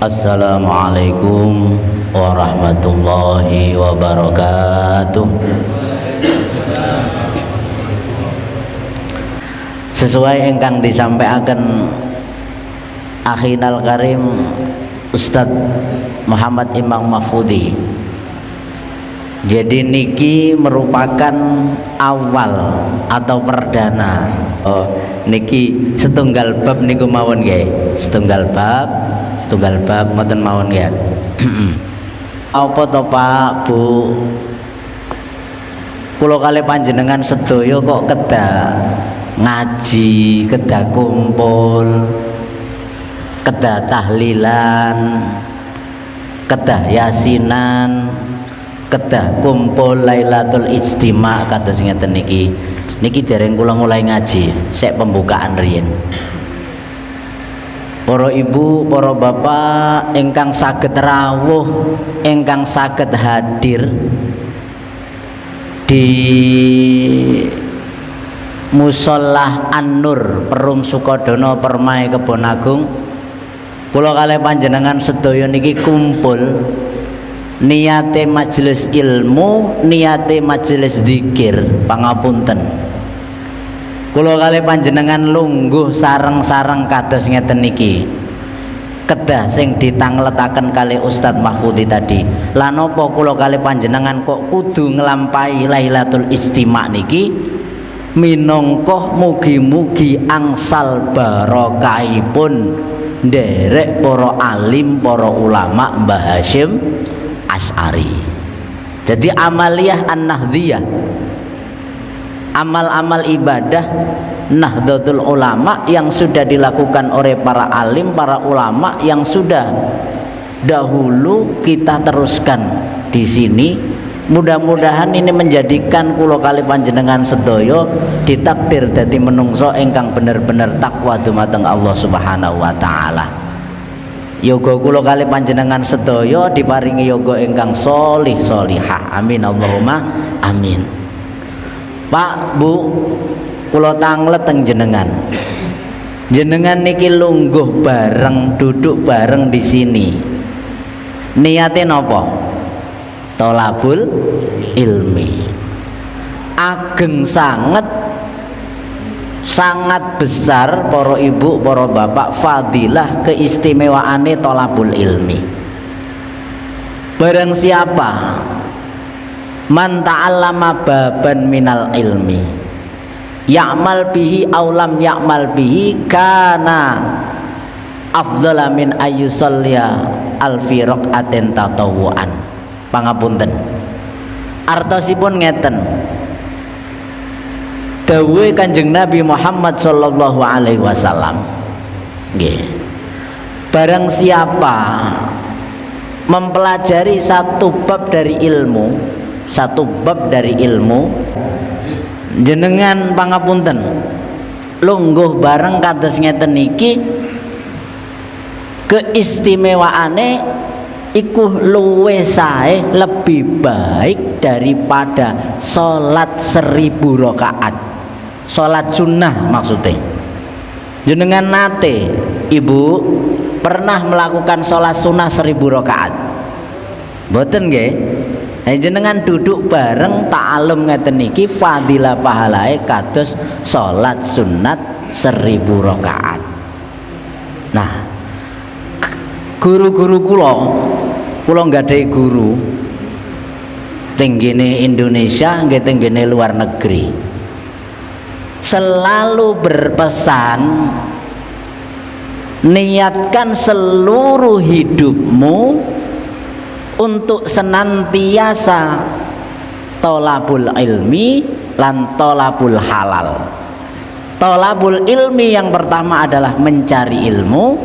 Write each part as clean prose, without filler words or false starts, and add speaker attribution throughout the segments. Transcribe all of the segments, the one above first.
Speaker 1: Assalamualaikum warahmatullahi wabarakatuh. Sesuai ingkang disampaikan akhinal karim Ustadz Muhammad Imam Mahfudi. Jadi niki merupakan awal atau perdana. Niki setunggal bab niku mawon nggih. Setunggal bab mboten mawon nggih. Apa to Pak, Bu? Kula kalih panjenengan sedaya kok kedah ngaji, kedah kumpul, kedah tahlilan, kedah yasinan, kedah kumpul Lailatul Ijtima kados ngeten niki. Niki dereng kula mulai ngaji, sek pembukaan riyen. Para ibu, para bapak ingkang saged rawuh, ingkang saged hadir di Musholah An-Nur Perum Sukodono Permai Kebon Agung, kula kalih panjenengan sedaya niki kumpul niate majelis ilmu, niate majelis zikir. Pangapunten kula kalih panjenengan lungguh sareng-sareng kados ngeten niki, kedah sing ditangletaken kalih Ustadz Mahfudi tadi. Lan napa kula kalih panjenengan kok kudu nglampahi Lailatul Ijtima niki minangka mugi-mugi angsal barokahipun nderek para alim, para ulama Mbah Hasyim Asy'ari. Jadi amaliyah an-nahdhiyah, amal-amal ibadah Nahdlatul Ulama yang sudah dilakukan oleh para alim, para ulama yang sudah dahulu, kita teruskan di sini. Mudah-mudahan ini menjadikan kula kalih panjenengan sedaya ditakdir dadi menungso ingkang bener-bener takwa dumateng Allah Subhanahu wa taala. Yoga kula kalih panjenengan sedaya diparingi yoga ingkang sholih sholihah. Amin Allahumma amin. Pak, Bu, kula tanglet teng jenengan. Jenengan niki lungguh bareng, duduk bareng di sini. Niate napa? Tholabul ilmi. Ageng sangat besar para ibu, para bapak, fadilah keistimewaane tholabul ilmi. Barang siapa man ta'allama baban minal ilmi ya'mal bihi aw lam ya'mal bihi kana afdhala min ayyusalliya alfi raqatin tatawuan. Pangapunten, artosipun ngeten, dawuh Kanjeng Nabi Muhammad sallallahu alaihi wasallam nggih, barang siapa mempelajari satu bab dari ilmu, jenengan pangapunten lungguh bareng kados ngeten niki, keistimewaane iku luwih sae, lebih baik daripada sholat 1000 rakaat, sholat sunnah maksudnya. Jenengan nate ibu pernah melakukan sholat sunnah 1000 rakaat? Mboten nggih? Jenengan duduk bareng ta'alum ngeten niki fadilah pahalae kados sholat sunat 1000 rakaat. Nah, guru-guru kula nggadahi guru tenggene Indonesia nggih tenggene luar negeri, selalu berpesan niatkan seluruh hidupmu untuk senantiasa tholabul ilmi lan tholabul halal. Tholabul ilmi yang pertama adalah mencari ilmu,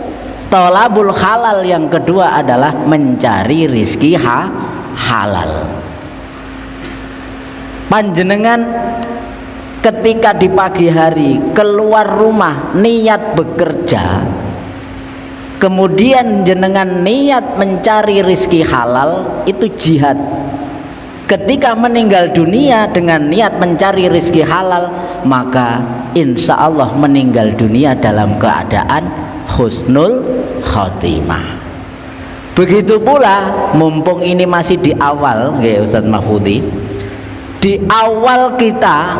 Speaker 1: tholabul halal yang kedua adalah mencari rizki halal. Panjenengan ketika di pagi hari keluar rumah niat bekerja, kemudian jenengan niat mencari rizki halal, itu jihad. Ketika meninggal dunia dengan niat mencari rizki halal, maka insya Allah meninggal dunia dalam keadaan husnul khotimah. Begitu pula mumpung ini masih di awal nggih Ustaz Mahfudzi, di awal kita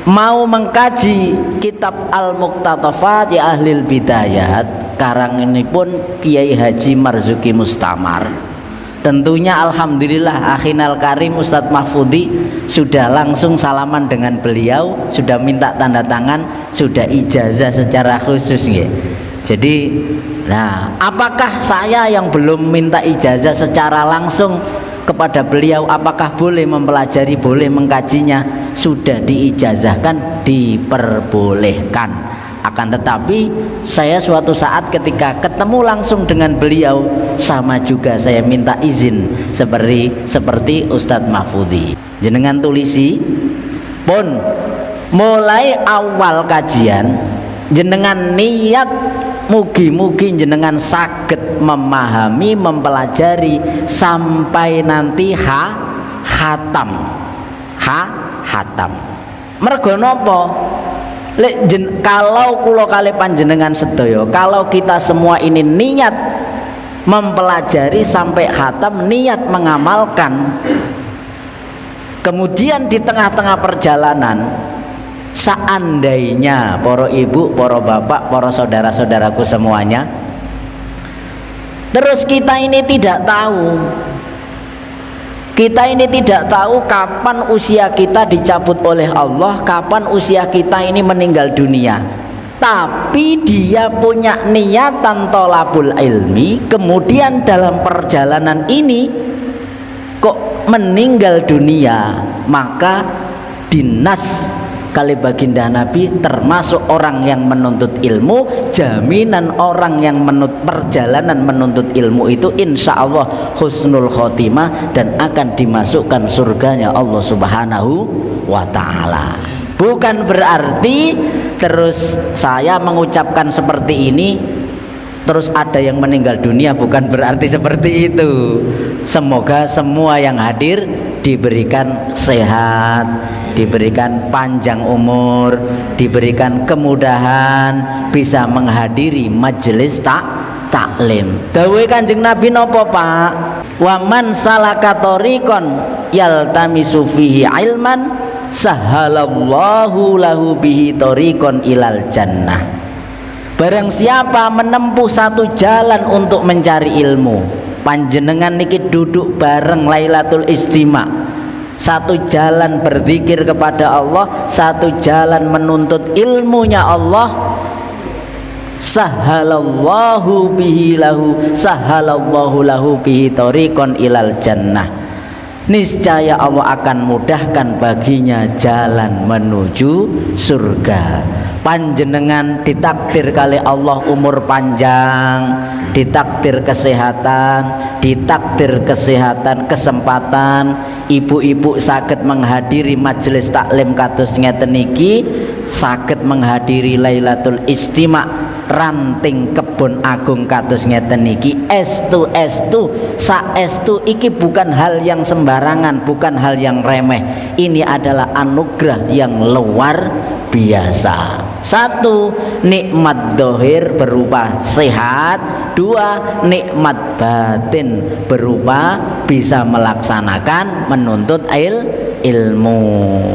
Speaker 1: mau mengkaji kitab Al-Muqtatafat ya Ahlil Bidayat, karang ini pun Kiai Haji Marzuki Mustamar. Tentunya alhamdulillah akhinal karim Ustadz Mahfudzi sudah langsung salaman dengan beliau, sudah minta tanda tangan, sudah ijazah secara khusus nggih. Jadi nah, apakah saya yang belum minta ijazah secara langsung kepada beliau, apakah boleh mempelajari, boleh mengkajinya? Sudah diijazahkan, diperbolehkan. Akan tetapi saya suatu saat ketika ketemu langsung dengan beliau, sama juga saya minta izin seperti Ustadz Mahfudzi. Jenengan tulisi pun mulai awal kajian jenengan niat mugi-mugi jenengan saged memahami, mempelajari sampai nanti khatam. Mergo napa? Kalau kula kali panjenengan sedaya, kalau kita semua ini niat mempelajari sampai khatam, niat mengamalkan, kemudian di tengah-tengah perjalanan seandainya para ibu, para bapak, para saudara-saudaraku semuanya, terus kita ini tidak tahu kapan usia kita dicabut oleh Allah, kapan usia kita ini meninggal dunia. Tapi dia punya niatan tholabul ilmi, kemudian dalam perjalanan ini kok meninggal dunia, maka dinas kali baginda Nabi termasuk orang yang menuntut ilmu. Jaminan orang yang perjalanan menuntut ilmu itu insya Allah husnul khotimah dan akan dimasukkan surganya Allah Subhanahu wa ta'ala. Bukan berarti terus saya mengucapkan seperti ini terus ada yang meninggal dunia, bukan berarti seperti itu. Semoga semua yang hadir diberikan sehat, diberikan panjang umur, diberikan kemudahan bisa menghadiri majelis taklim. Dawuh Kanjeng Nabi napa Pak? Wa man salaka thoriqan yaltamisu fihi ilman sahalallahu lahu bihi thoriqan ilal jannah. Barang siapa menempuh satu jalan untuk mencari ilmu, panjenengan niki duduk bareng Lailatul Istima, satu jalan berzikir kepada Allah, satu jalan menuntut ilmunya Allah, sahalallahu lahu bihi thoriqan ilal jannah. Niscaya Allah akan mudahkan baginya jalan menuju surga. Panjenengan ditakdir kali Allah umur panjang, ditakdir kesehatan, kesempatan, ibu-ibu saged menghadiri majelis taklim kados ngeten niki, saged menghadiri Lailatul Istima ranting kebon agung kados ngeten niki, saestu iki bukan hal yang sembarangan, bukan hal yang remeh. Ini adalah anugerah yang luar biasa. Satu, nikmat dohir berupa sehat. Dua, nikmat batin berupa bisa melaksanakan menuntut ilmu.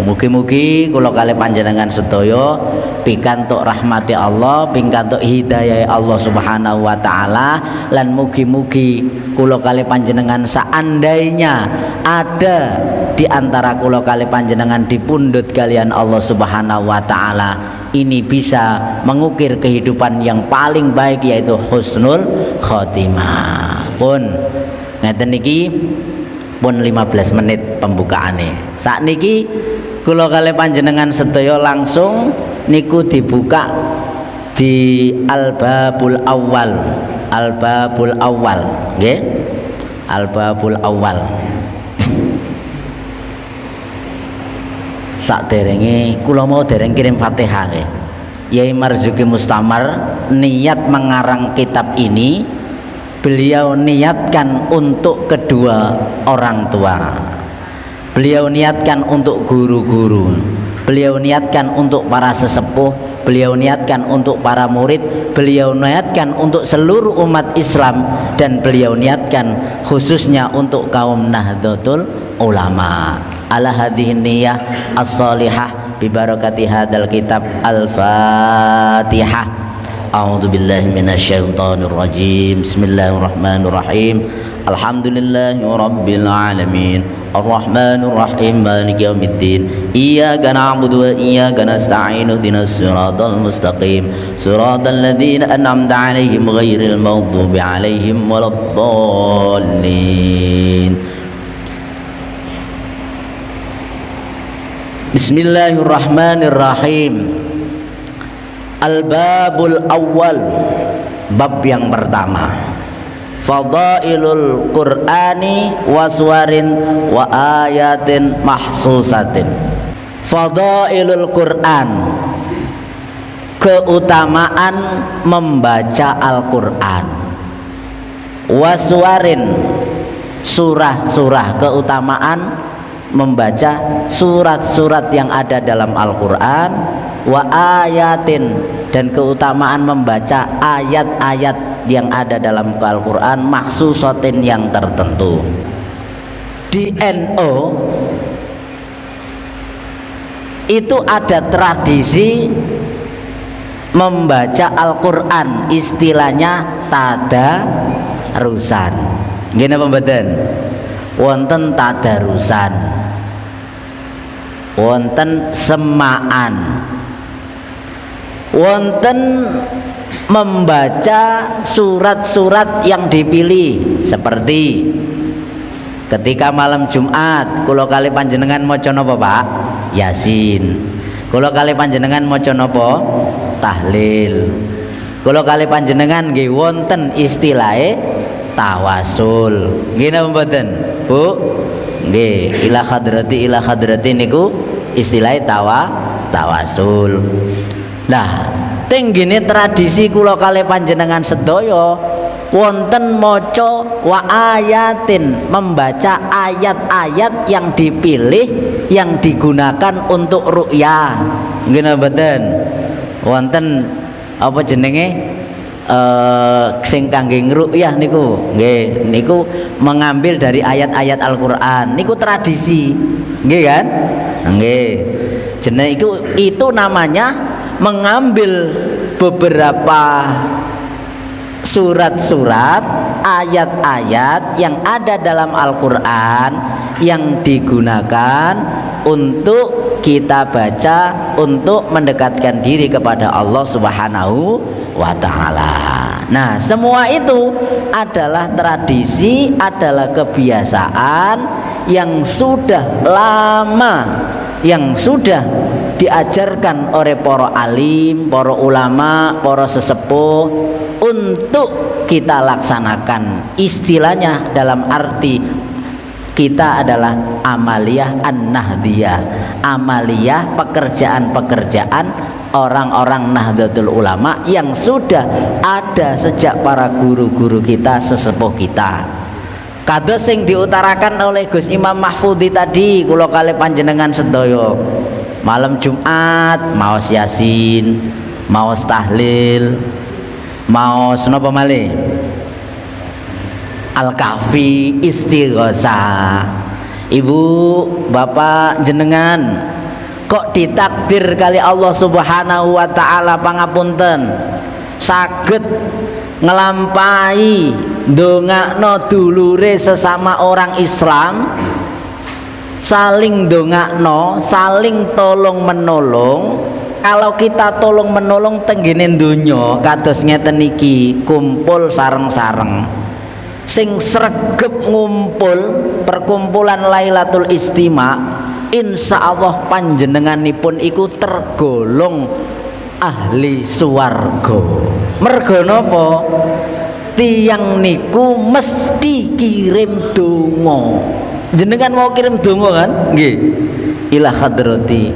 Speaker 1: Mugi-mugi kula kalih panjenengan sedaya pikantuk rahmati Allah, pikantuk hidayah Allah Subhanahu wa taala, lan mugi-mugi kula kalih panjenengan seandainya ada di antara kula kalih panjenengan dipundhut kalian Allah Subhanahu wa taala, ini bisa mengukir kehidupan yang paling baik yaitu husnul khotimah. Pun ngeten niki pun 15 menit pembukaane. Sakniki kula kalih panjenengan sedaya langsung niku dibuka di Al-Babul Awal. Al-Babul Awal, nggih. Al-Babul Awal. Sakderenge kula mau dereng kirim Fatihah nggih. Yai Marzuki Mustamar niat mengarang kitab ini, beliau niatkan untuk kedua orang tua, beliau niatkan untuk guru-guru, beliau niatkan untuk para sesepuh, beliau niatkan untuk para murid, beliau niatkan untuk seluruh umat Islam, dan beliau niatkan khususnya untuk kaum Nahdlatul Ulama. Ala hadhihi niyyah as-salihah bi barakati hadzal kitab. Al-Fatihah. A'udzu billahi minasyaitonir rajim. Bismillahirrahmanirrahim. Alhamdulillahi rabbil alamin. Ar-Rahmanir Rahim, Maliki Yaumiddin. Iyyaka na'budu wa iyyaka nasta'in. Ihdinas siratal mustaqim. Siratal ladzina an'amta 'alaihim ghairil maghdubi 'alaihim waladdallin. Bismillahirrahmanirrahim. Al-babul awwal, bab yang pertama. Fadailul Qur'ani wa suwarin wa ayatin mahsusatin. Fadailul Qur'an, keutamaan membaca Al-Qur'an. Wa suwarin, surah-surah, keutamaan membaca surat-surat yang ada dalam Al-Qur'an. Wa ayatin, dan keutamaan membaca ayat-ayat yang ada dalam Al-Quran maksusatin, yang tertentu. Di NU itu ada tradisi membaca Al-Quran, istilahnya tadarusan. Gini pembadan, wonten tadarusan, wonten semaan, wonten membaca surat-surat yang dipilih, seperti ketika malam Jumat kula kali panjenengan maca napa Pak? Yasin. Kula kali panjenengan maca napa? Tahlil. Kula kali panjenengan nggih wonten istilahe tawasul. Nggih napa mboten, Bu? Nggih, ila hadrati niku istilahe tawasul. Nah, tenggene tradisi kula kali panjenengan sedaya wonten maca wa ayatin, membaca ayat-ayat yang dipilih yang digunakan untuk ru'yah. Nggih mboten? Wonten apa jenenge sing kangge ngru'yah niku. Nggih, niku mengambil dari ayat-ayat Al-Qur'an. Niku tradisi. Nggih kan? Nggih. Jenenge itu namanya mengambil beberapa surat-surat, ayat-ayat yang ada dalam Al-Quran yang digunakan untuk kita baca untuk mendekatkan diri kepada Allah Subhanahu wa Ta'ala. Nah, semua itu adalah tradisi, adalah kebiasaan yang sudah lama, yang sudah diajarkan oleh para alim, para ulama, para sesepuh untuk kita laksanakan. Istilahnya dalam arti kita adalah amaliyah an-nahdiyah, amaliyah pekerjaan-pekerjaan orang-orang Nahdlatul Ulama yang sudah ada sejak para guru-guru kita, sesepuh kita. Kados sing diutarakan oleh Gus Imam Mahfudzi tadi, kula kali panjenengan sedaya malam Jumat maos Yasin, maos tahlil, maos napa malih Al-Kahfi, Istighosah. Ibu, bapak jenengan kok ditakdir kali Allah Subhanahu wa Ta'ala pangapunten saged ngelampahi ndongakno dulure sesama orang Islam, saling dongakno, saling tolong menolong. Kalau kita tolong menolong tenggene donya kados ngeten iki, kumpul sareng-sareng sing sregep ngumpul perkumpulan Lailatul Istima, insya Allah panjenenganipun iku tergolong ahli swarga. Mergo napa? Tiyang niku mesti kirim donga. Jenengan mau kirim donga kan? Nggih. Ila hadrati.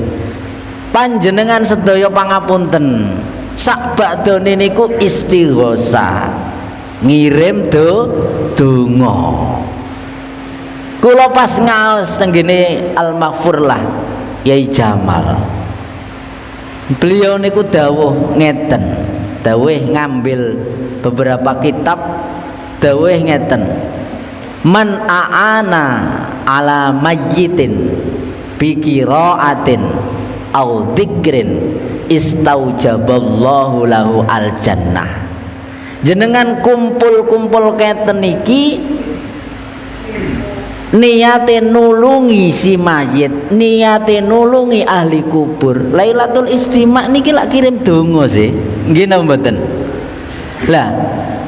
Speaker 1: Panjenengan sedaya pangapunten. Sak bakdone niku istighosah. Ngirim donga. Kula pas ngaos tenggene Al-Maghfur lah Yai Jamal. Beliau niku dawuh ngeten, dawuh ngambil beberapa kitab, dawuh ngeten, man a'ana ala mayyitin bi qiraatin au dzikrin istaujaballahu lahu al jannah. Jenengan kumpul-kumpul keten iki niate nulungi si mayit, niate nulungi ahli kubur. Lailatul Istima niki lak kirim donga sih, nggih napa mboten? Lah,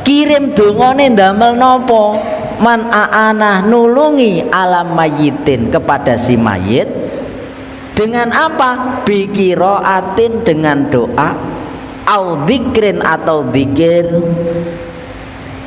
Speaker 1: kirim dongane ndamel napa? Man aanah nulungi alam mayitin kepada si mayit dengan apa? Bikiraatin dengan doa, au dzikrin atau dzikir,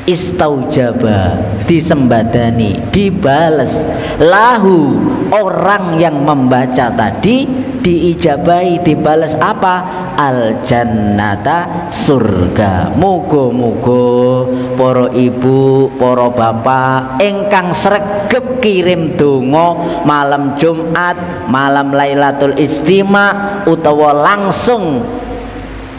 Speaker 1: istaujaba disembadani, dibales lahu orang yang membaca tadi, diijabahi, dibales apa? Al jannata, surga. Muga-muga para ibu, para bapak ingkang sregep kirim donga malam Jumat, malam Lailatul Istima utawa langsung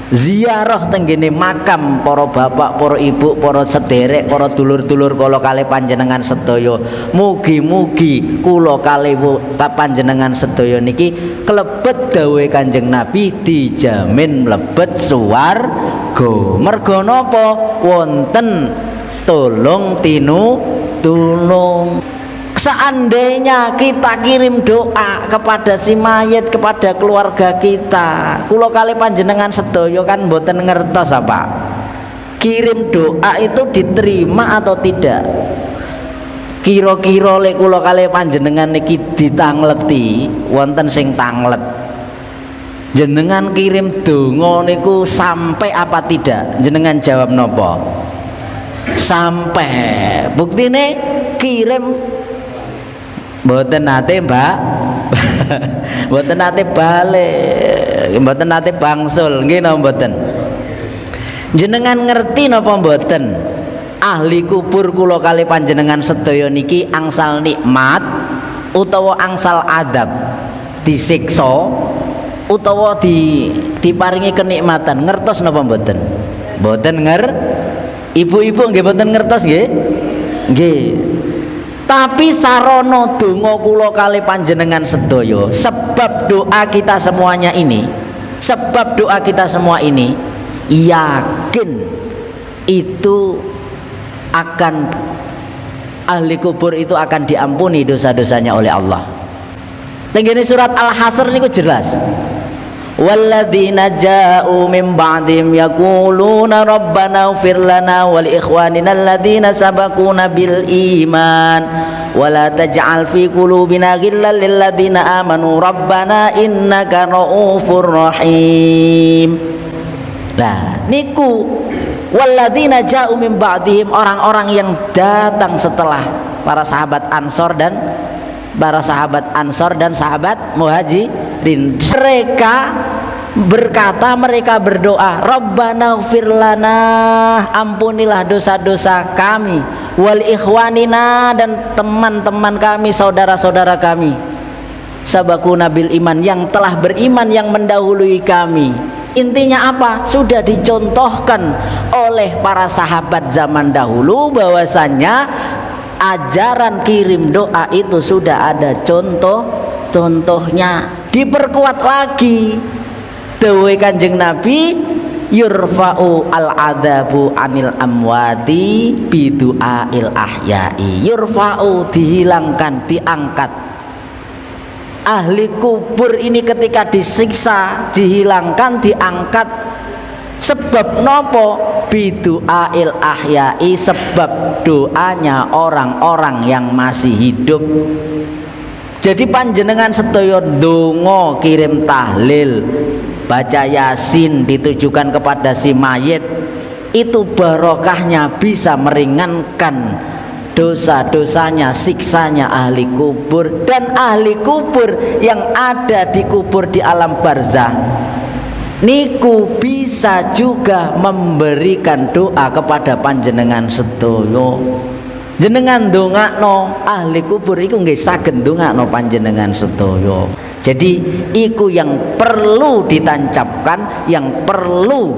Speaker 1: ziarah tenggene makam para bapak, para ibu, para sederek, para dulur-dulur kula kalih panjenengan sedaya. Mugi-mugi kula kalih panjenengan sedaya niki klebet dawuhe Kanjeng Nabi dijamin mlebet swarga. Merga napa? Wonten tulung tulung. Seandainya kita kirim doa kepada si mayit, kepada keluarga kita, kula kali panjenengan sedaya kan mboten ngertos apa kirim doa itu diterima atau tidak. Kira-kira lek kula kali panjenengan niki ditangleti, wonten sing tanglet, jenengan kirim donga niku sampai apa tidak? Jenengan jawab nopo? Sampai. Buktine kirim mboten nate mbak mboten nate balik, mboten nate bangsul, nggih napa mboten? Jenengan ngerti napa mboten? Ahli kubur kula kali panjenengan sedaya niki angsal nikmat utawa angsal adab, disiksa utawa diparingi kenikmatan, ngertos napa mboten? Mboten ibu-ibu nggih mboten ngertos nggih? Nggih. Tapi sarana donga kula kali panjenengan sedaya, sebab doa kita semuanya ini, sebab doa kita semua ini, yakin itu akan ahli kubur itu akan diampuni dosa-dosanya oleh Allah. Tenggene surat Al-Hasr niku jelas. Walladzina ja'u min ba'dihim yaquluna rabbana ighfir lana wa li ikhwanina alladzina sabaquna bil iman wa la taj'al fi qulubina ghillan lil ladzina amanu rabbana innaka ra'ufur rahim. Nah, niku walladzina ja'u min ba'dihim, orang-orang yang datang setelah para sahabat Ansor dan sahabat Muhajirin. Mereka berkata, mereka berdoa, Rabbana ighfir lana, ampunilah dosa-dosa kami, wal ikhwanina, dan teman-teman kami, saudara-saudara kami, sabaquna bil iman, yang telah beriman, yang mendahului kami. Intinya apa? Sudah dicontohkan oleh para sahabat zaman dahulu bahwasanya ajaran kirim doa itu sudah ada contohnya. Diperkuat lagi dawuh Kanjeng Nabi, yurfa'u al-adabu anil amwati bidu'ail ahyai. Yurfa'u, dihilangkan, diangkat. Ahli kubur ini ketika disiksa, dihilangkan, diangkat. Sebab nopo? Bidu'ail ahyai, sebab doanya orang-orang yang masih hidup. Jadi panjenengan sedaya donga, kirim tahlil, baca yasin ditujukan kepada si mayit, itu barokahnya bisa meringankan dosa-dosanya, siksanya ahli kubur. Dan ahli kubur yang ada di kubur di alam barzah niku bisa juga memberikan doa kepada panjenengan sedaya. Jenengan ndongakno ahli kubur iku nggih saged ndongakno panjenengan sedaya. Jadi iku yang perlu ditancapkan, yang perlu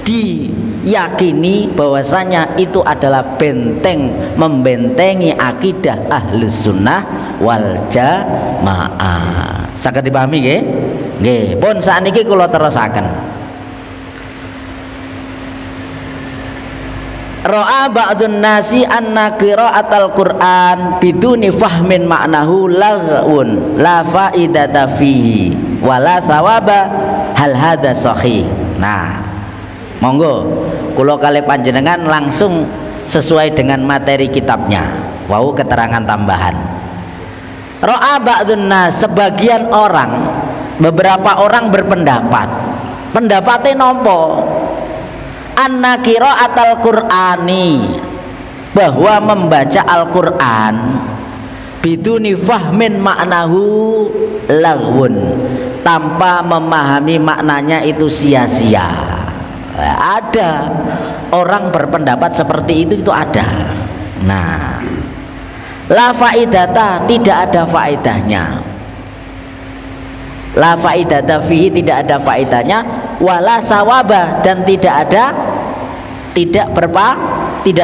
Speaker 1: diyakini bahwasanya itu adalah benteng membentengi akidah Ahlus Sunnah wal Jamaah. Saged dipahami nggih? Nggih, pun sakniki kula terusaken. Ra'a ba'dun nasi anna qira'atal Qur'an biduni fahmin ma'nahu laghun la faidata fihi wala thawaba hal hadza sahih. Nah, monggo kula kalih panjenengan langsung sesuai dengan materi kitabnya. Wau keterangan tambahan. Ra'a ba'dun nas, sebagian orang, beberapa orang berpendapat. Pendapatnya nopo? Anna qira'atal Qur'ani, bahwa membaca Al-Qur'an biduni fahmin maknahu laghun, tanpa memahami maknanya itu sia-sia. Ada orang berpendapat seperti itu ada. Nah, la faidata, tidak ada faedahnya. La faidata fihi, tidak ada faedahnya. Wala sawaba, dan tidak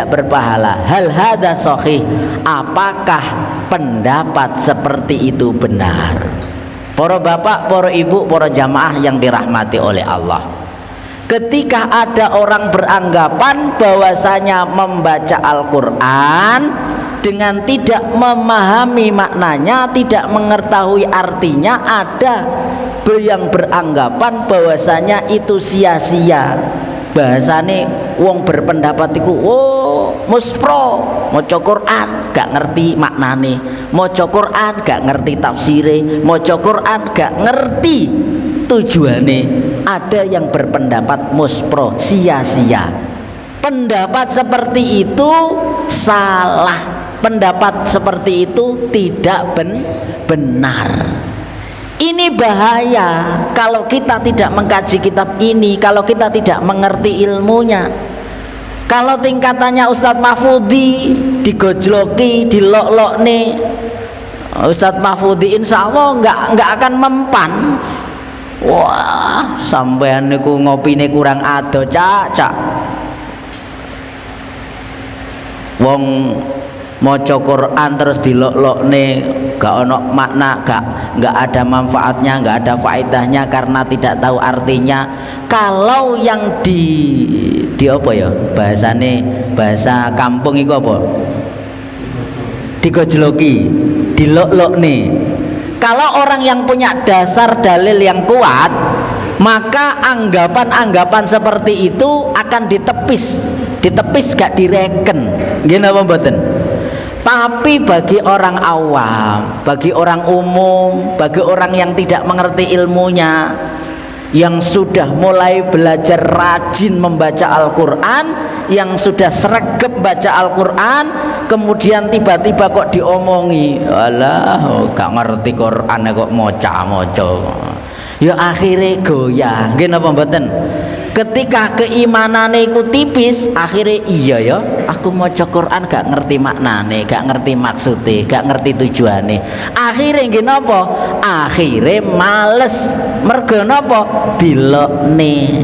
Speaker 1: berpahala. Hal hadza sahih, apakah pendapat seperti itu benar? Para bapak, para ibu, para jamaah yang dirahmati oleh Allah, ketika ada orang beranggapan bahwasanya membaca Al-Qur'an dengan tidak memahami maknanya, tidak mengetahui artinya, ada yang beranggapan bahwasanya itu sia-sia. Bahasane wong berpendapat iku, oh muspro maca Quran gak ngerti maknane, maca Quran gak ngerti tafsire, maca Quran gak ngerti tujuane. Ada yang berpendapat muspro, sia-sia. Pendapat seperti itu salah. Pendapat seperti itu tidak benar. Ini bahaya kalau kita tidak mengkaji kitab ini, kalau kita tidak mengerti ilmunya. Kalau tingkatannya Ustadz Mahfudi digojloki, dilok-lokne, Ustadz Mahfudi insya Allah nggak akan mempan. Wah, sampean niku ngopine kurang ado, cak. Wong maca Quran terus dilok-lokne gak ono makna, gak ada manfaatnya, gak ada faedahnya karena tidak tahu artinya. Kalau yang di apa ya bahasane, bahasa kampung itu apa, digojloki, dilok-lokne. Kalau orang yang punya dasar dalil yang kuat, maka anggapan-anggapan seperti itu akan ditepis gak direken. Nggih napa mboten? Tapi bagi orang awam, bagi orang umum, bagi orang yang tidak mengerti ilmunya, yang sudah mulai belajar rajin membaca Al-Quran, yang sudah sregep baca Al-Quran, kemudian tiba-tiba kok diomongi, alah gak ngerti Quran kok moca-moca, ya akhirnya goyah. Nggih napa mboten? Ketika keimanane iku tipis, akhirnya iya ya, aku maca Quran gak ngerti maknane, gak ngerti maksude, gak ngerti tujuane. Akhirnya nggih napa? Akhirnya males. Mergo napa? Dilokne.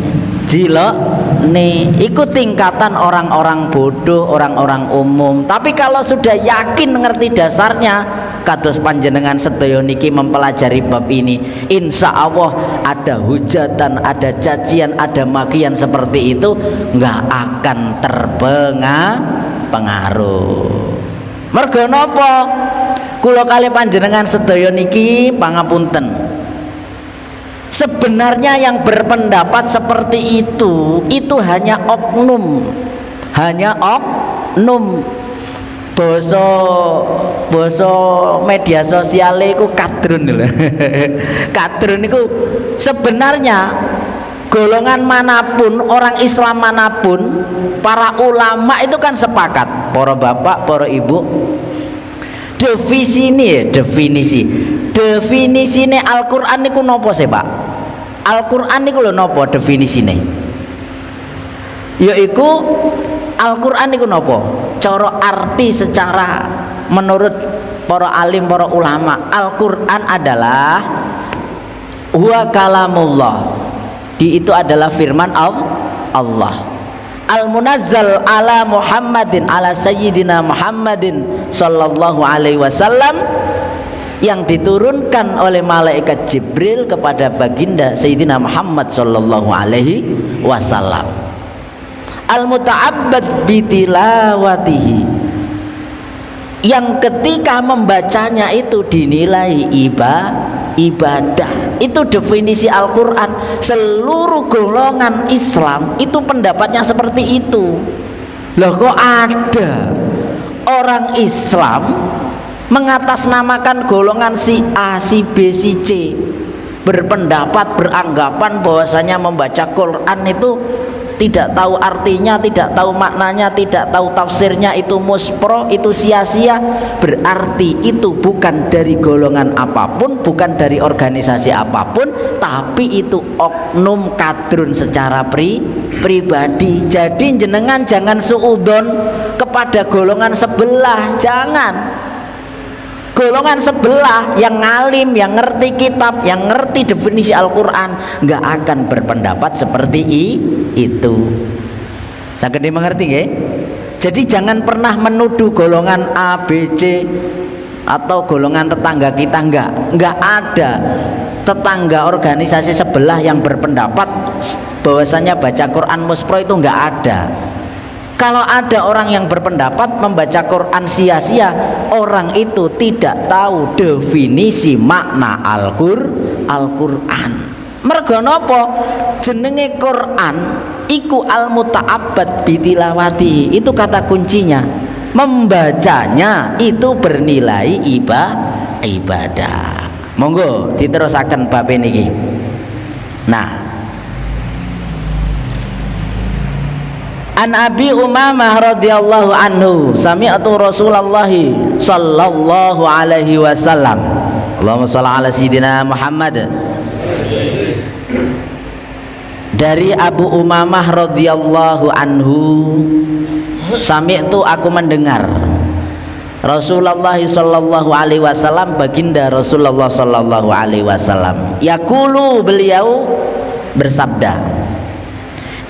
Speaker 1: Iku tingkatan orang-orang bodoh, orang-orang umum. Tapi kalau sudah yakin ngerti dasarnya, kados panjenengan sedaya niki mempelajari bab ini, insya Allah ada hujatan, ada cacian, ada makian seperti itu nggak akan terpengaruh. Mergo napa? Kula kalih panjenengan sedaya niki pangapunten. Sebenarnya yang berpendapat seperti itu hanya oknum, boso media sosial itu kadrun lho. Kadrun itu sebenarnya golongan manapun, orang Islam manapun, para ulama itu kan sepakat, para bapak, para ibu, definisi Al-Quran niku nopo sih Pak? Al-Quran niku lho nopo definisine? Yaiku Al-Quran niku nopo? cara arti secara menurut para alim, para ulama, Al-Qur'an adalah huwa kalamullah. Itu adalah firman Allah. Al-munazzal ala Muhammadin, ala sayyidina Muhammadin sallallahu alaihi wasallam, yang diturunkan oleh malaikat Jibril kepada baginda Sayyidina Muhammad sallallahu alaihi wasallam. Al-muta'abbad bitilawatihi, yang ketika membacanya itu dinilai ibadah. Itu definisi Al-Quran. Seluruh golongan Islam itu pendapatnya seperti itu. Loh, kok ada orang Islam mengatasnamakan golongan si A, si B, si C, berpendapat, beranggapan bahwasanya membaca Quran itu tidak tahu artinya, tidak tahu maknanya, tidak tahu tafsirnya, itu muspro, itu sia-sia. Berarti itu bukan dari golongan apapun, bukan dari organisasi apapun, tapi itu oknum kadrun secara pribadi. Jadi jenengan jangan suudon kepada golongan sebelah, jangan. Golongan sebelah yang ngalim, yang ngerti kitab, yang ngerti definisi Al-Quran, nggak akan berpendapat seperti itu. Saged dimengerti nggih? Jadi jangan pernah menuduh golongan A, B, C atau golongan tetangga kita, nggak ada tetangga organisasi sebelah yang berpendapat bahwasanya baca Quran muspro itu nggak ada. Kalau ada orang yang berpendapat membaca Quran sia-sia, orang itu tidak tahu definisi makna Al-Quran. Mergo napa? Jenenge Quran iku al-muta'abbad bitilawati. Itu kata kuncinya. Membacanya itu bernilai ibadah. Monggo diterusaken bab niki. Nah, An Abi Umamah radhiyallahu anhu sami'tu Rasulullah sallallahu alaihi wasallam. Allahumma shalli ala sayyidina Muhammad. Dari Abu Umamah radhiyallahu anhu, sami'tu, aku mendengar Rasulullah sallallahu alaihi wasallam, baginda Rasulullah sallallahu alaihi wasallam yaqulu, beliau bersabda,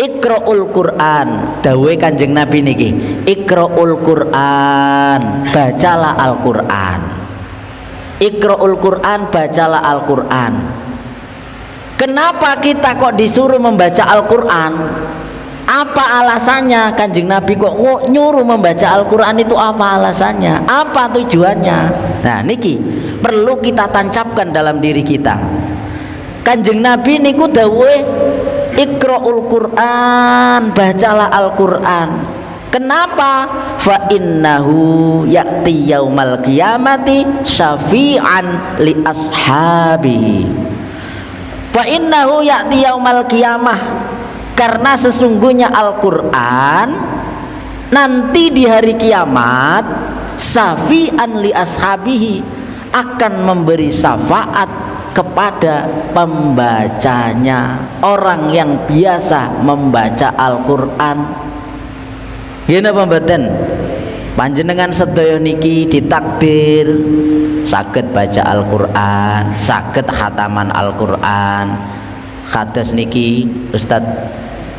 Speaker 1: Iqra'ul Qur'an, dawuhe Kanjeng Nabi niki, Iqra'ul Qur'an, bacalah Al-Qur'an. Iqra'ul Qur'an, bacalah Al-Qur'an. Kenapa kita kok disuruh membaca Al-Qur'an? Apa alasannya Kanjeng Nabi kok nyuruh membaca Al-Qur'an itu? Apa alasannya? Apa tujuannya? Nah, niki perlu kita tancapkan dalam diri kita. Kanjeng Nabi niku dawuhe Iqra'ul Qur'an, bacalah Al-Qur'an. Kenapa? Fa innahu ya'ti yaumal qiyamati syafi'an li ashabihi. Fa innahu ya'ti yaumal qiyamah, karena sesungguhnya Al-Qur'an nanti di hari kiamat syafi'an li ashabihi, akan memberi syafaat kepada pembacanya, orang yang biasa membaca Al-Qur'an. Yen apa mboten? Panjenengan sedaya niki ditakdir saged baca Al-Qur'an, saged khataman Al-Qur'an. Kados niki Ustaz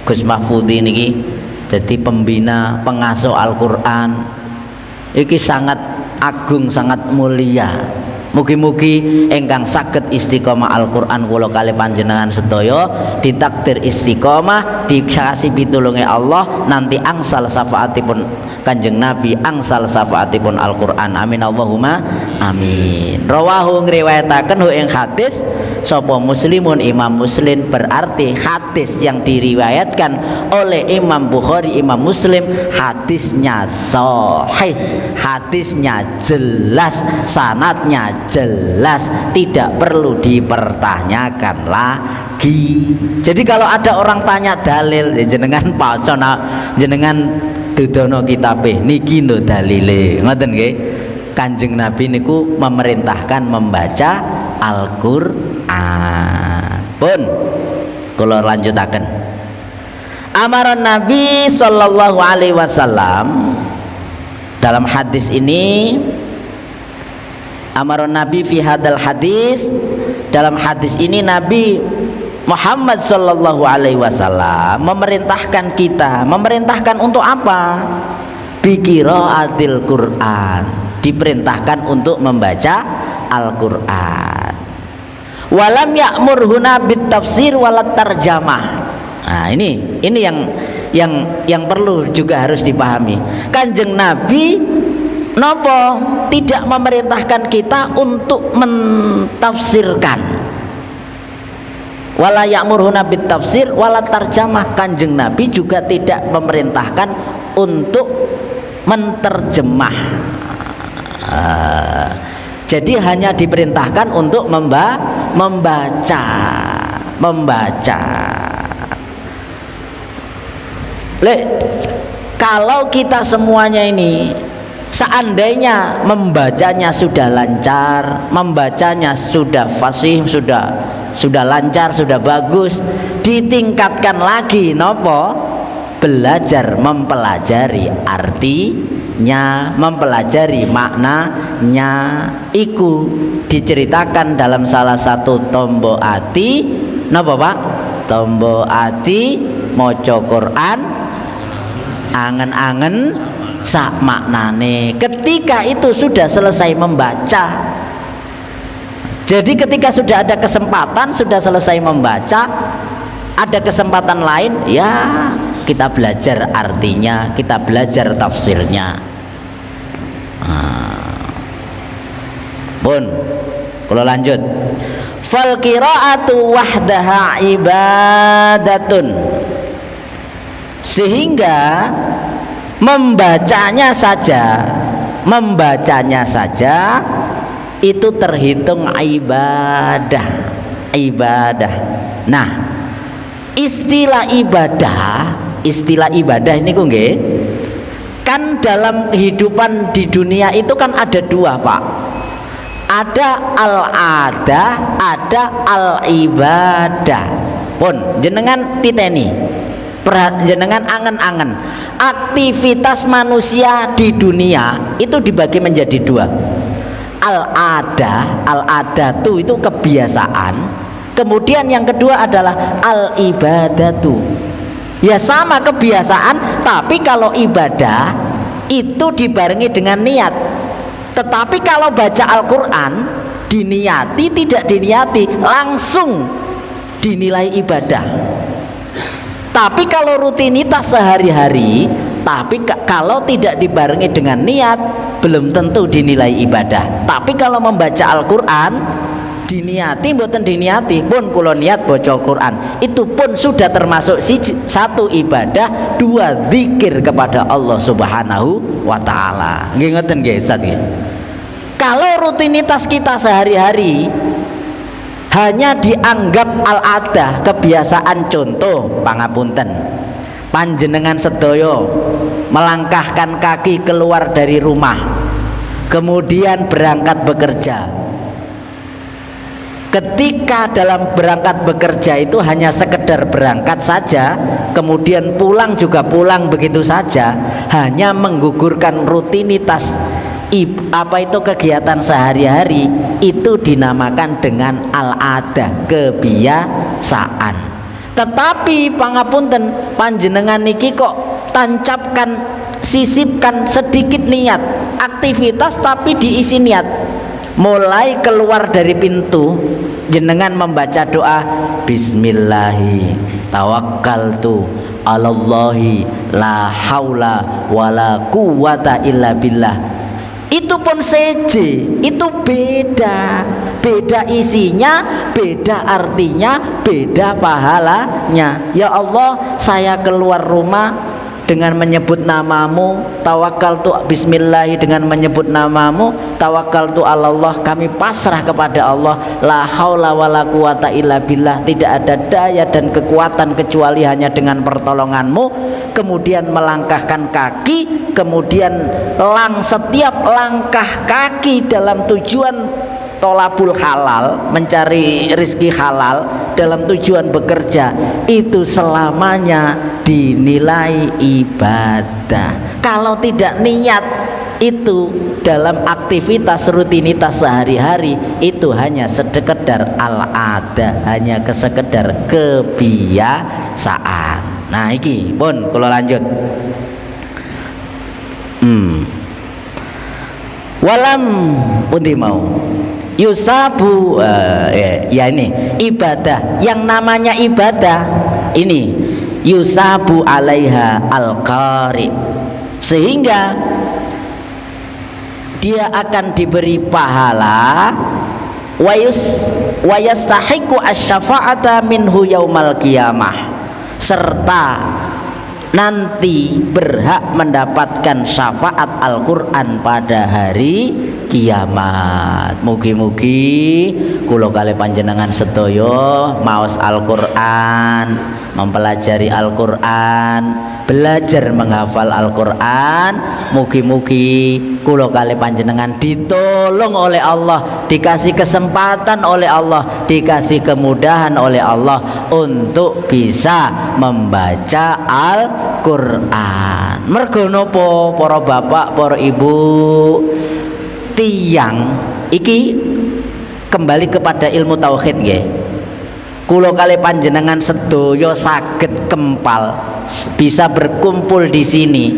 Speaker 1: Gus Mahfudi niki jadi pembina pengasuh Al-Qur'an. Iki sangat agung, sangat mulia. Mugi-mugi engkang saged istiqomah Al-Qur'an kula kali panjenengan sedaya ditakdir istiqomah, dikasih pitulunge Allah, nanti angsal syafaatipun Kanjeng Nabi, angsal syafaatipun Al-Qur'an. Amin Allahumma amin. Rawahu ngriwayataken ing hadis sapa Muslimun, Imam Muslim, berarti hadis yang diriwayatkan oleh Imam Bukhari, Imam Muslim, hadisnya sahih, hadisnya jelas, sanadnya jelas, tidak perlu dipertanyakan lagi. Jadi kalau ada orang tanya dalil, ya jenengan pacona, jenengan dudono kitabe niki lho dalile, ngoten nggih. Kanjeng Nabi niku memerintahkan membaca Al-Qur'an. Pun kula lanjutaken. Amaran Nabi sallallahu alaihi wasallam, Dalam hadis ini amarun Nabi fi hadal hadis, dalam hadis ini Nabi Muhammad sallallahu alaihi wasallam memerintahkan kita, memerintahkan untuk apa? Biqiraatil Quran, diperintahkan untuk membaca Al-Qur'an. Walam ya'murhuna bitafsir walat tarjamah. Nah, ini yang perlu juga harus dipahami. Kanjeng Nabi nopo tidak memerintahkan kita untuk mentafsirkan. Wala ya'murhuna bitafsir walat tarjamah. Kanjeng Nabi juga tidak memerintahkan untuk menterjemah. Jadi hanya diperintahkan untuk membaca. Kalau kita semuanya ini seandainya membacanya sudah lancar, membacanya sudah fasih, sudah lancar, sudah bagus, ditingkatkan lagi nopo? Belajar mempelajari artinya, mempelajari maknanya. Iku diceritakan dalam salah satu tombo ati nopo Pak? Tombo ati maca Quran angen-angen sak maknane. Ketika itu sudah selesai membaca, jadi ketika sudah ada kesempatan, sudah selesai membaca, ada kesempatan lain, ya kita belajar artinya, kita belajar tafsirnya. Pun kalau lanjut, fal qiraatu wahdaha ibadatun, sehingga membacanya saja itu terhitung ibadah. Nah, istilah ibadah ini kok nggih, kan dalam kehidupan di dunia itu kan ada dua Pak, ada al-adah, ada al-ibadah. Pun jenengan titeni, jenengan angen-angen, aktivitas manusia di dunia itu dibagi menjadi dua. Al-adatu itu kebiasaan, kemudian yang kedua adalah al-ibadatu. Ya sama kebiasaan, tapi kalau ibadah itu dibarengi dengan niat. Tetapi kalau baca Al-Quran diniati tidak diniati, langsung dinilai ibadah. Tapi kalau rutinitas sehari-hari, tapi kalau tidak dibarengi dengan niat, belum tentu dinilai ibadah. Tapi kalau membaca Al-Quran diniati mboten diniati pun kula niat baca Quran, itu pun sudah termasuk satu ibadah, dua zikir kepada Allah Subhanahu wa taala. Nggih ngoten nggih Ustaz nggih. Kalau rutinitas kita sehari-hari hanya dianggap al-adah, kebiasaan, contoh pangapunten, panjenengan sedaya melangkahkan kaki keluar dari rumah, kemudian berangkat bekerja. Ketika dalam berangkat bekerja itu hanya sekedar berangkat saja, kemudian pulang juga pulang begitu saja, hanya menggugurkan rutinitas kegiatan sehari-hari, itu dinamakan dengan al-adah, kebiasaan. Tetapi pangapunten, panjenengan niki kok tancapkan, sisipkan sedikit niat, aktivitas tapi diisi niat. Mulai keluar dari pintu jenengan membaca doa bismillahi tawakkaltu alallahi la haula wala quwata illa billah. Itu pun seje, itu beda isinya, beda artinya, beda pahalanya. Ya Allah, saya keluar rumah dengan menyebut namamu, tawakkaltu bismillahi dengan menyebut namamu, tawakkaltu alallah, kami pasrah kepada Allah, la haula wala quwata illa billah, tidak ada daya dan kekuatan kecuali hanya dengan pertolonganmu. Kemudian melangkahkan kaki, kemudian setiap langkah kaki dalam tujuan tolabul halal, mencari rizki halal, dalam tujuan bekerja, itu selamanya dinilai ibadah. Kalau tidak niat, itu dalam aktivitas rutinitas sehari-hari itu hanya sekedar al-ada, hanya sekedar kebiasaan. Nah iki pun kalau lanjut walam pundi mau yusabu ya ini ibadah, yang namanya ibadah ini yusabu alaiha al-qari, sehingga dia akan diberi pahala wa yastahiqu asy-syafa'ata minhu yaumal qiyamah, serta nanti berhak mendapatkan syafaat Al-Qur'an pada hari kiamat. Mugi-mugi kula kalih panjenengan sedaya maos Al-Qur'an, mempelajari Al-Qur'an, belajar menghafal Al-Qur'an. Mugi-mugi kula kalih panjenengan ditolong oleh Allah, dikasih kesempatan oleh Allah, dikasih kemudahan oleh Allah untuk bisa membaca Al-Qur'an. Mergo napa para bapak, para ibu, tiang iki kembali kepada ilmu tauhid nggih. Kula kalih panjenengan sedaya saged kempal bisa berkumpul di sini.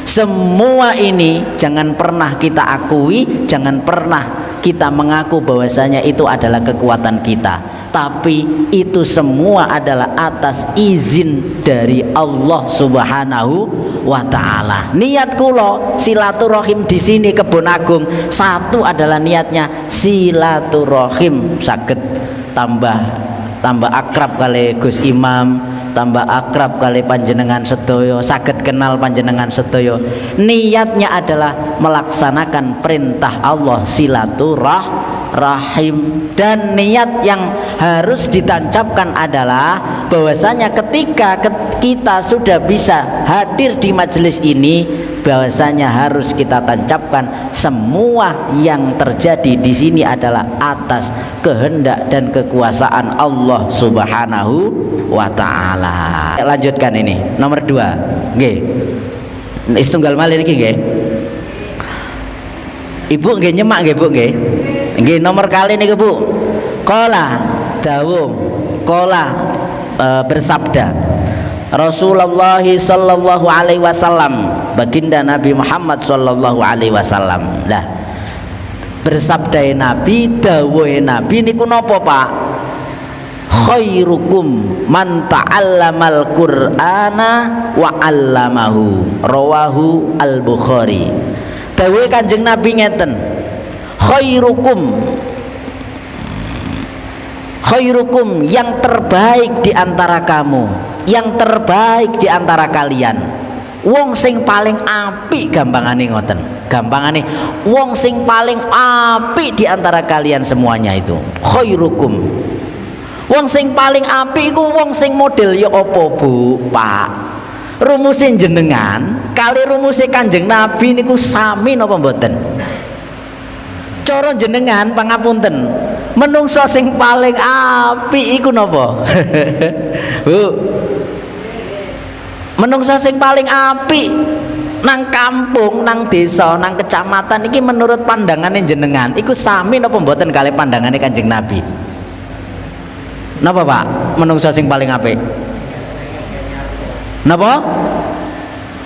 Speaker 1: Semua ini jangan pernah kita akui, jangan pernah kita mengaku bahwasanya itu adalah kekuatan kita, tapi itu semua adalah atas izin dari Allah Subhanahu wa ta'ala. Niat kula silaturahim di sini Kebon Agung, satu adalah niatnya silaturahim, saged tambah akrab kali Gus Imam, tambah akrab kali panjenengan sedaya, saged kenal panjenengan sedaya. Niatnya adalah melaksanakan perintah Allah silaturahim, dan niat yang harus ditancapkan adalah bahwasanya ketika kita sudah bisa hadir di majelis ini, bahwasanya harus kita tancapkan semua yang terjadi di sini adalah atas kehendak dan kekuasaan Allah Subhanahu wa ta'ala. Lanjutkan ini nomor 2 nggih. Setunggal malih iki nggih. Ibu nggih nyemak nggih Bu nggih. Nggih nomor kali niku Bu. Qala dawuh, qala bersabda Rasulullah sallallahu alaihi wasallam, baginda Nabi Muhammad sallallahu alaihi wasallam. Lah bersabda Nabi, dawuhe Nabi niku napa Pak? Khairukum man ta'allamal Qur'ana wa 'allamahu, rawahu Al-Bukhari. Dawuhe Kanjeng Nabi ngeten, khairukum yang terbaik di antara kamu, yang terbaik di antara kalian. Wong sing paling apik, gampangane ngoten, gampangane wong sing paling apik di antara kalian semuanya itu khairukum. Wong sing paling apik iku wong sing model ya apa Bu, Pak? Rumusin jenengan kali rumuse Kanjeng Nabi niku sami napa mboten? Cara jenengan pangapunten, menungso sing paling apik iku napa? Bu, menungso sing paling apik nang kampung, nang desa, nang kecamatan iki menurut pandangane jenengan iku sami napa mboten kali pandangane Kanjeng Nabi? Napa Pak? Menungso sing paling apik? Napa?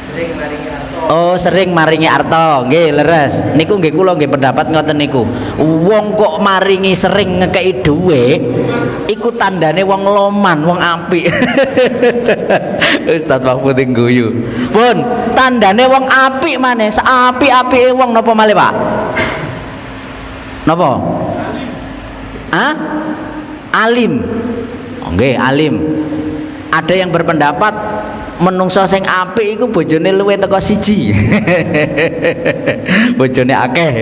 Speaker 1: Sering maringi arto. Oh, sering maringi arto. Nggih, leres. Niku nggih kula nggih pendapat ngoten niku. Wong kok maringi sering ngekeki dhuwit, iku tandane wong loman, wong apik. Ustaz Mahfud guyu. Pun, tandane wong apik maneh, saapik-apike wong napa malih, Pak? Napa? Hah? Alim. Oh, nggih, alim. Ada yang berpendapat menungso sing apik iku bojone luwih teko siji. Bojone akeh.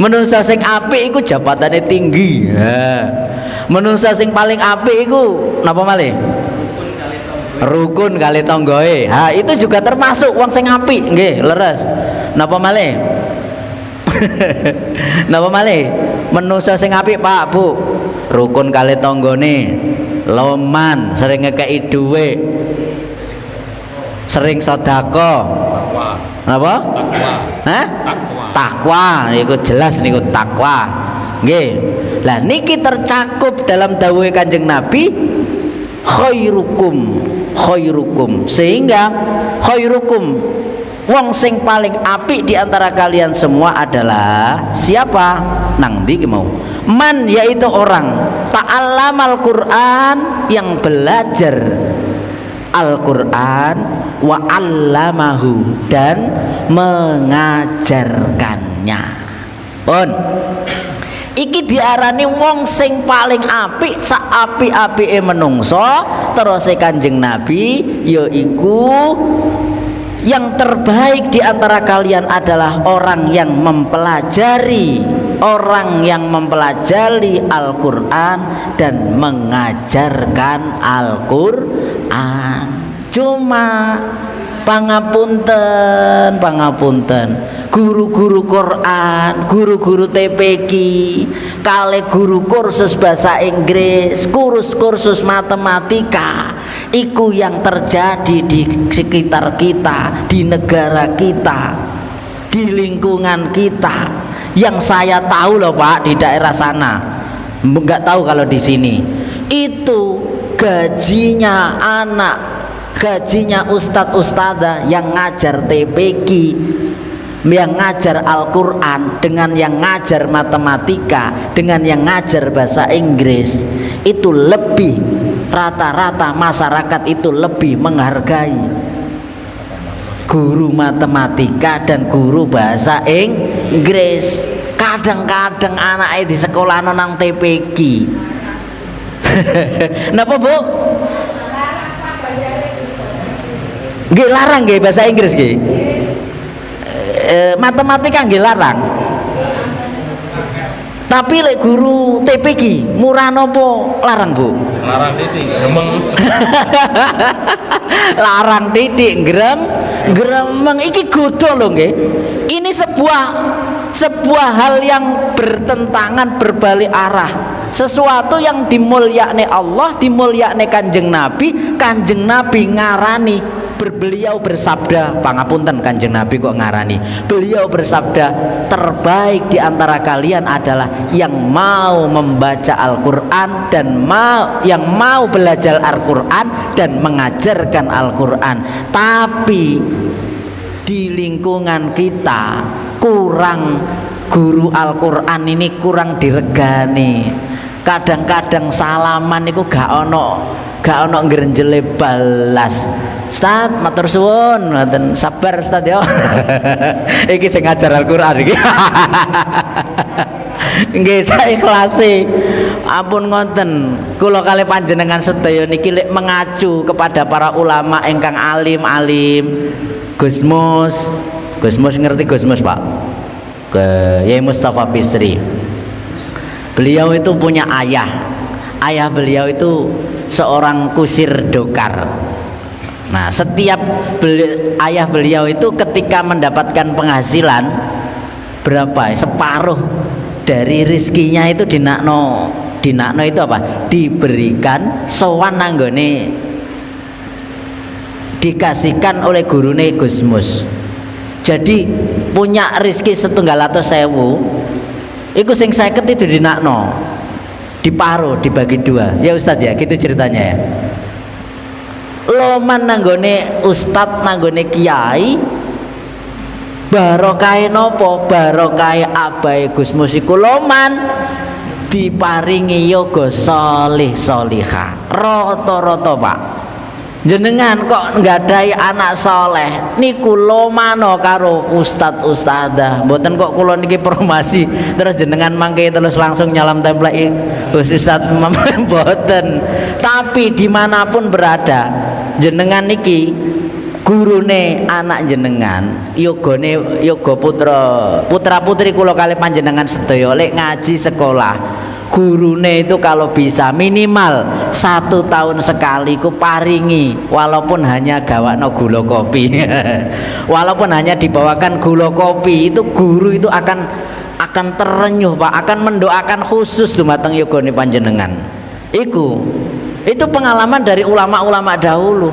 Speaker 1: Menungso sing apik iku jabatane tinggi. Menungso sing paling apik iku napa malih? Rukun kali tanggoe. Ha, itu juga termasuk wong sing apik, nggih, leres. Napa malih? Napa malih? Menungso sing apik, Pak, Bu, rukun kali tanggane, loman, sering ngekeki dhuwit, sering sedekah. Napa? Takwa niku jelas niku takwa. Nggih. Lah niki tercakup dalam dawuh Kanjeng Nabi khairukum, sehingga khairukum wong sing paling apik di antara kalian semua adalah siapa? Nang ndi mau? Man, yaitu orang ta'allamal Qur'an, yang belajar Al-Qur'an, wa 'allamahu, dan mengajarkannya. Pun iki diarani wong sing paling apik sak apik-apike menungso. Terus Kanjeng Nabi yaiku yang terbaik di antara kalian adalah orang yang mempelajari Al-Qur'an dan mengajarkan Al-Qur'an. Cuma pangapunten guru-guru Quran, guru-guru TPQ, kali guru kursus bahasa Inggris, kursus matematika, iku yang terjadi di sekitar kita, di negara kita, di lingkungan kita. Yang saya tahu loh Pak, di daerah sana, nggak tahu kalau di sini, itu gajinya ustadz ustadzah yang ngajar TPQ, yang ngajar Al-Qur'an, dengan yang ngajar matematika, dengan yang ngajar bahasa Inggris, itu lebih, rata-rata masyarakat itu lebih menghargai guru matematika dan guru bahasa Inggris. Kadang-kadang anaknya di sekolah nang TPQ. Napa Bu? Nggih larang nggih bahasa Inggris nggih. Matematika nggih larang. Tapi lek guru TPQ murah nopo larang Bu?
Speaker 2: Larang titik gremeng.
Speaker 1: Larang titik gremeng iki godho lho nggih. Ini sebuah hal yang bertentangan, berbalik arah. Sesuatu yang dimulyakne Allah, dimulyakne Kanjeng Nabi ngarani. Beliau bersabda, pangapunten Kanjeng Nabi kok ngarani. Beliau bersabda, terbaik di antara kalian adalah yang mau membaca Al-Qur'an dan yang mau belajar Al-Qur'an dan mengajarkan Al-Qur'an. Tapi di lingkungan kita kurang guru Al-Qur'an ini, kurang diregani. Kadang-kadang salaman niku gak ono ngrenjele balas. Ustaz, matur suwun, ngoten. Sabar Ustaz ya. Iki sing ngajar Al-Qur'an iki. Nggih, saya ikhlasi. Ampun ngoten. Kula kalih panjenengan sedaya niki lek mengacu kepada para ulama ingkang alim-alim. Gusmus ngerti Gusmus, Pak? Yai Mustafa Bisri. Beliau itu punya ayah. Ayah beliau itu seorang kusir dokar. Nah, setiap ayah beliau itu ketika mendapatkan penghasilan berapa? Separuh dari rizkinya itu dinakno itu apa? Diberikan sowan nanggone, dikasihkan oleh gurune Gusmus. Jadi punya rizki 700.000, iku sing 50 itu dinakno, diparuh, dibagi 2. Ya Ustadz ya, gitu ceritanya ya. Loman nanggone ustadz, nanggone kiai, barokai nopo? Barokai abai Gusmus iku loman diparingi yoga solih soliha. Roto-roto Pak, jenengan kok nggadahi anak soleh niku lomano karo ustadz ustadzah. Mboten kok kula niki promosi terus jenengan mangke terus langsung nyalam template ustadz mboten. Tapi dimanapun berada, jenengan niki gurune anak jenengan, yoga putra putri kula kali panjenengan sedaya lek ngaji sekolah, gurune itu kalau bisa minimal 1 tahun sekali ku paringi, walaupun hanya gawakno gula kopi. Walaupun hanya dibawakan gula kopi, itu guru itu akan terenyuh Pak, akan mendoakan khusus dumateng yogane panjenengan. Itu pengalaman dari ulama-ulama dahulu.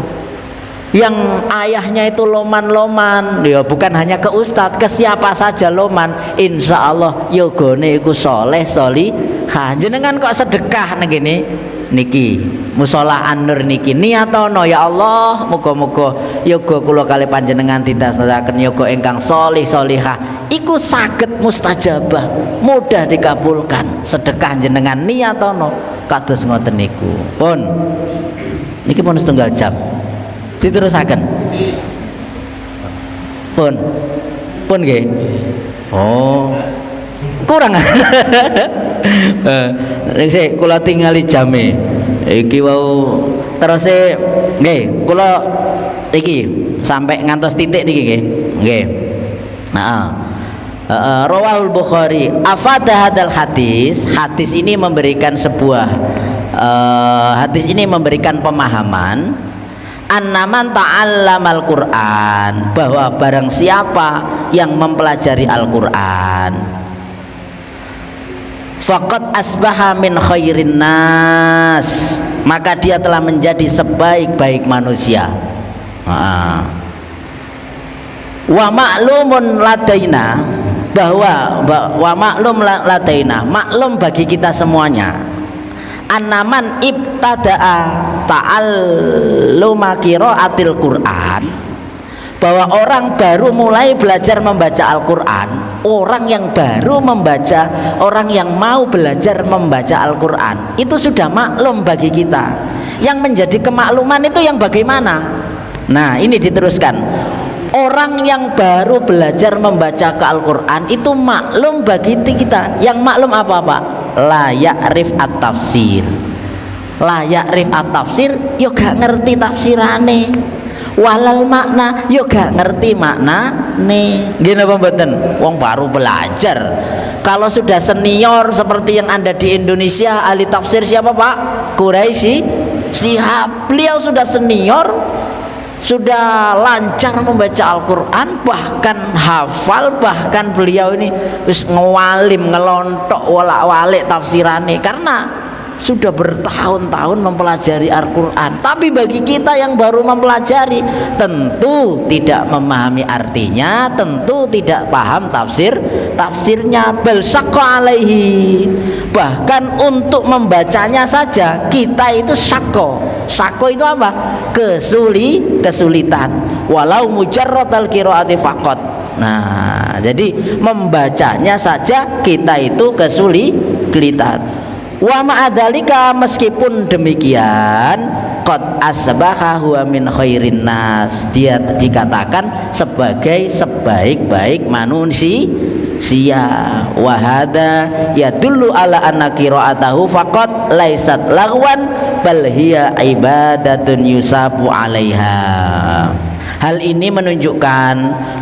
Speaker 1: yang ayahnya itu loman-loman, ya bukan hanya ke ustadz, ke siapa saja loman, insya Allah yogone iku soleh solihah. Jenengan kok sedekah negini niki musola An-Nur niki niatono, ya Allah muga-muga yoga kula kali panjenengan didasaraken yoga ingkang solih solihah iku saged mustajabah, mudah dikabulkan. Sedekah jenengan niatono kados ngoten niku. Pun niki pun setunggal jam diterusaken pun nggih. Oh kurang nek sik kula tingali jame iki wau terus nggih kula iki sampai ngantos titik niki nggih. Rawahul Bukhari afada hadal hadis. Hadis ini memberikan sebuah hadis ini memberikan pemahaman annaman ta'allamal Qur'an, bahwa barang siapa yang mempelajari Al-Qur'an faqad asbaha min khairin nas, maka dia telah menjadi sebaik-baik manusia. Wa ma'lumun ladaina, bahwa wa maklum ladaina, maklum bagi kita semuanya, annaman ibtada'a ta'alluma qiraatil Qur'an, bahwa orang baru mulai belajar membaca Al-Qur'an, orang yang baru membaca, orang yang mau belajar membaca Al-Qur'an itu sudah maklum bagi kita. Yang menjadi kemakluman itu yang bagaimana? Nah, ini diteruskan. Orang yang baru belajar membaca ke Al-Qur'an itu maklum bagi kita. Yang maklum apa Pak? La ya'rif at-tafsir. La ya'rif at-tafsir yo gak ngerti tafsirane. Walal makna yo gak ngerti maknane. Nggih napa mboten? Wong baru belajar. Kalau sudah senior seperti yang ada di Indonesia, ahli tafsir siapa Pak? Quraisy Shihab. Beliau sudah senior, sudah lancar membaca Al-Qur'an, bahkan hafal, bahkan beliau ini wis ngewalim ngelontok walak-walik tafsirane karena sudah bertahun-tahun mempelajari Al-Qur'an. Tapi bagi kita yang baru mempelajari, tentu tidak memahami artinya, tentu tidak paham tafsirnya, bal syaqqa alaihi. Bahkan untuk membacanya saja kita itu syaqqa itu apa? Kesulitan. Walau mujarradal qiraati faqat. Nah, jadi membacanya saja kita itu kesulitan. Wa ma'adzalika, meskipun demikian, qad asbaha huwa min khairin nas, dia dikatakan sebagai sebaik-baik manusia. Wa hadza yadullu ala anna qira'atahu faqat laisat lagwan bal hiya ibadatun yusabu 'alaiha. Hal ini menunjukkan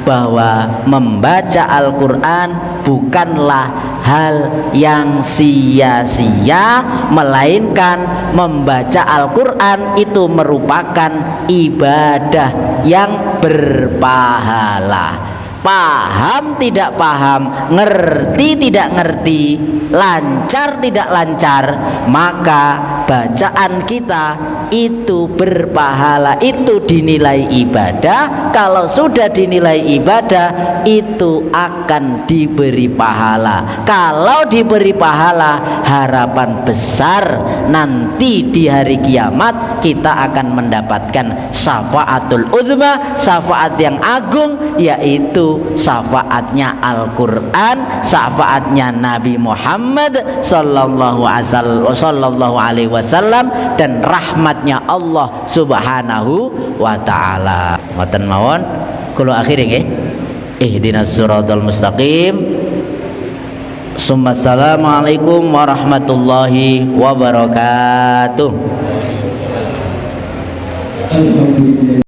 Speaker 1: bahwa membaca Al-Qur'an bukanlah hal yang sia-sia, melainkan membaca Al-Qur'an itu merupakan ibadah yang berpahala. Paham tidak paham, ngerti tidak ngerti, lancar tidak lancar, maka bacaan kita itu berpahala, itu dinilai ibadah. Kalau sudah dinilai ibadah, itu akan diberi pahala. Kalau diberi pahala, harapan besar nanti di hari kiamat kita akan mendapatkan syafaatul uzma, syafaat yang agung, yaitu syafaatnya Al-Qur'an, syafaatnya Nabi Muhammad sallallahu alaihi wasallam, dan rahmatnya Allah subhanahu wa ta'ala. Ngoten mawon kula akhiri nggih. Ihdinas siratal mustaqim. Assalamualaikum warahmatullahi wabarakatuh.